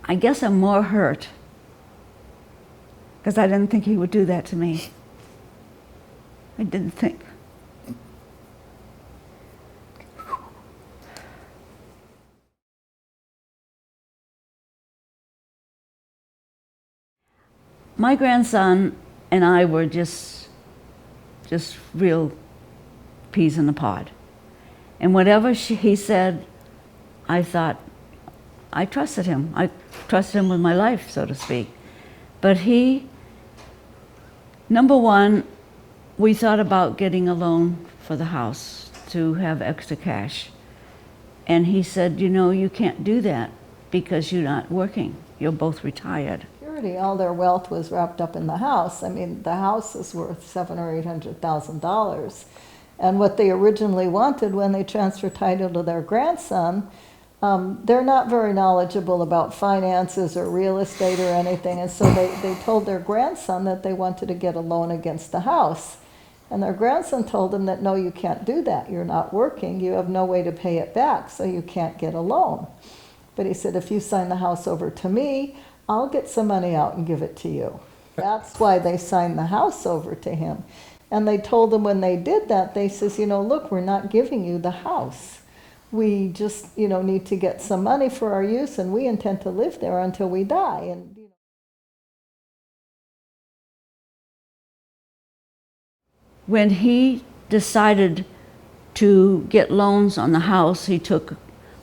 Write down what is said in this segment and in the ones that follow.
I guess I'm more hurt because I didn't think he would do that to me. I didn't think. My grandson and I were just real peas in the pod. And whatever he said, I thought, I trusted him. I trusted him with my life, so to speak. But he, number one, we thought about getting a loan for the house to have extra cash. And he said, you know, you can't do that because you're not working. You're both retired. All their wealth was wrapped up in the house. I mean, the house is worth $700,000 or $800,000. And what they originally wanted when they transferred title to their grandson, they're not very knowledgeable about finances or real estate or anything. And so they told their grandson that they wanted to get a loan against the house. And their grandson told them that, no, you can't do that. You're not working. You have no way to pay it back, so you can't get a loan. But he said, if you sign the house over to me, I'll get some money out and give it to you. That's why they signed the house over to him. And they told him when they did that, they says, you know, look, we're not giving you the house. We just, you know, need to get some money for our use, and we intend to live there until we die. And when he decided to get loans on the house, he took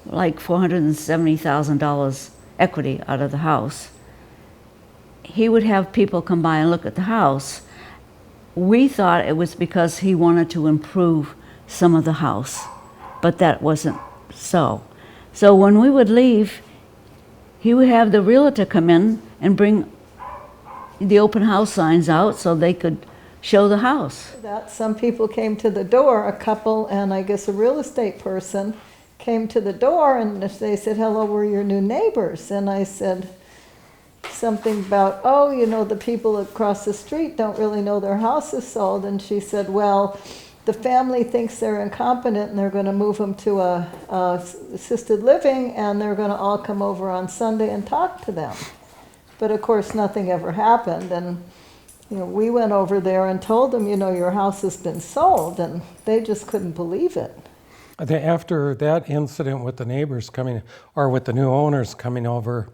like $470,000 equity out of the house. He would have people come by and look at the house. We thought it was because he wanted to improve some of the house, but that wasn't so. So when we would leave, he would have the realtor come in and bring the open house signs out so they could show the house. that some people came to the door, a couple and I guess a real estate person came to the door and they said, hello, we're your new neighbors. And I said something about, oh, you know, the people across the street don't really know their house is sold. And she said, well, the family thinks they're incompetent and they're going to move them to a assisted living, and they're going to all come over on Sunday and talk to them. But of course, nothing ever happened. And you know, we went over there and told them, you know, your house has been sold, and they just couldn't believe it. After that incident with the neighbors coming, or with the new owners coming over,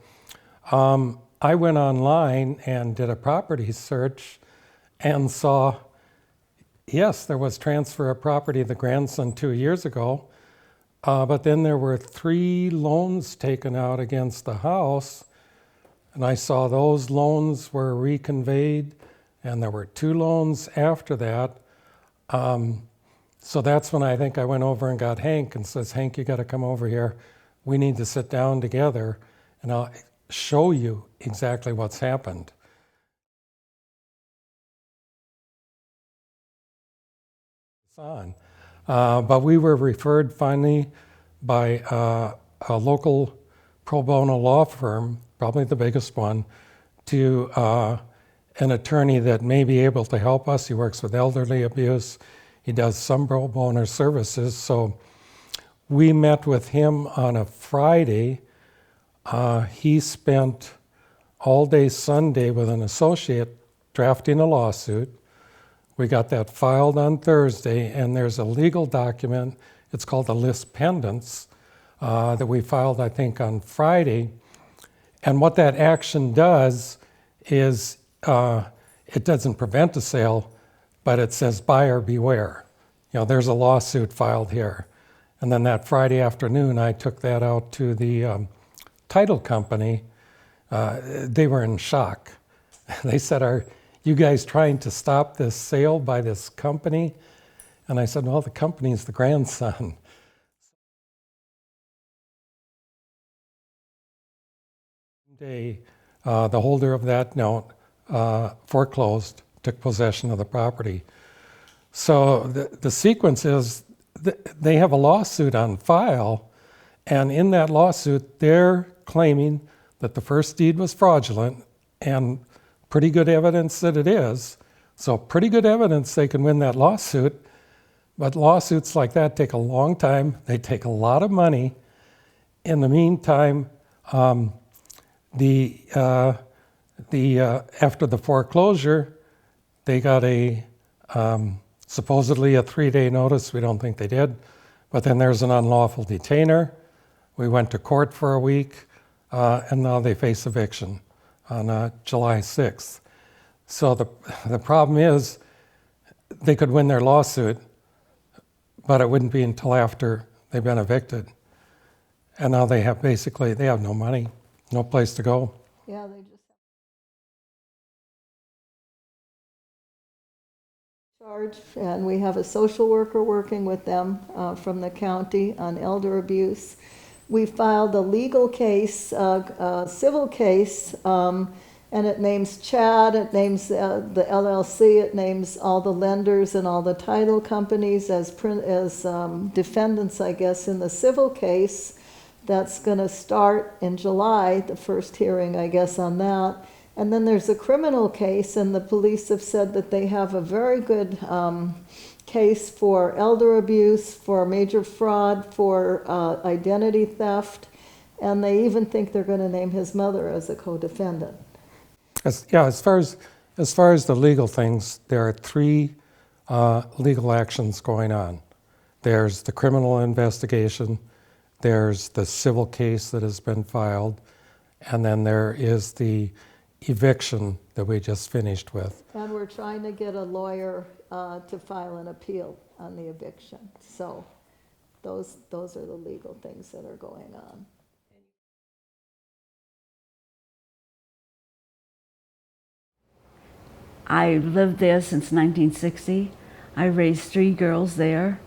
I went online and did a property search and saw, yes, there was transfer of property of the grandson 2 years ago, but then there were 3 loans taken out against the house, and I saw those loans were reconveyed, and there were 2 loans after that. So that's when I think I went over and got Hank and says, Hank, you got to come over here. We need to sit down together, and I'll show you exactly what's happened. But we were referred finally by a local pro bono law firm, probably the biggest one, to an attorney that may be able to help us. He works with elderly abuse. He does some pro bono services. So we met with him on a Friday. He spent all day Sunday with an associate drafting a lawsuit. We got that filed on Thursday, and there's a legal document. It's called the list pendants that we filed, I think, on Friday. And what that action does is it doesn't prevent a sale, but it says buyer beware. You know, there's a lawsuit filed here. And then that Friday afternoon, I took that out to the title company. They were in shock. They said, are you guys trying to stop this sale by this company? And I said, well, the company's the grandson. The holder of that note foreclosed, took possession of the property. So the sequence is they have a lawsuit on file, and in that lawsuit, they're claiming that the first deed was fraudulent, and pretty good evidence that it is. So pretty good evidence they can win that lawsuit, but lawsuits like that take a long time. They take a lot of money. In the meantime, After the foreclosure, they got supposedly a 3-day notice. We don't think they did. But then there's an unlawful detainer. We went to court for a week, and now they face eviction on July 6th. So the problem is they could win their lawsuit, but it wouldn't be until after they've been evicted. And now they have no money, no place to go. Yeah, they just charge, and we have a social worker working with them from the county on elder abuse. We filed a legal case, a civil case, and it names Chad, it names the LLC, it names all the lenders and all the title companies as defendants, I guess, in the civil case. That's going to start in July, the first hearing, I guess, on that. And then there's a criminal case, and the police have said that they have a very good case for elder abuse, for major fraud, for identity theft, and they even think they're going to name his mother as a co-defendant. As far as the legal things, there are 3 legal actions going on. There's the criminal investigation, there's the civil case that has been filed, and then there is the eviction that we just finished with. And we're trying to get a lawyer to file an appeal on the eviction. So those are the legal things that are going on. I lived there since 1960. I raised 3 girls there,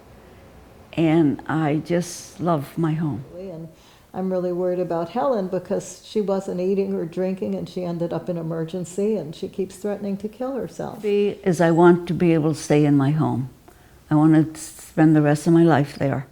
and I just love my home. And I'm really worried about Helen because she wasn't eating or drinking, and she ended up in emergency, and she keeps threatening to kill herself. I want to be able to stay in my home. I want to spend the rest of my life there.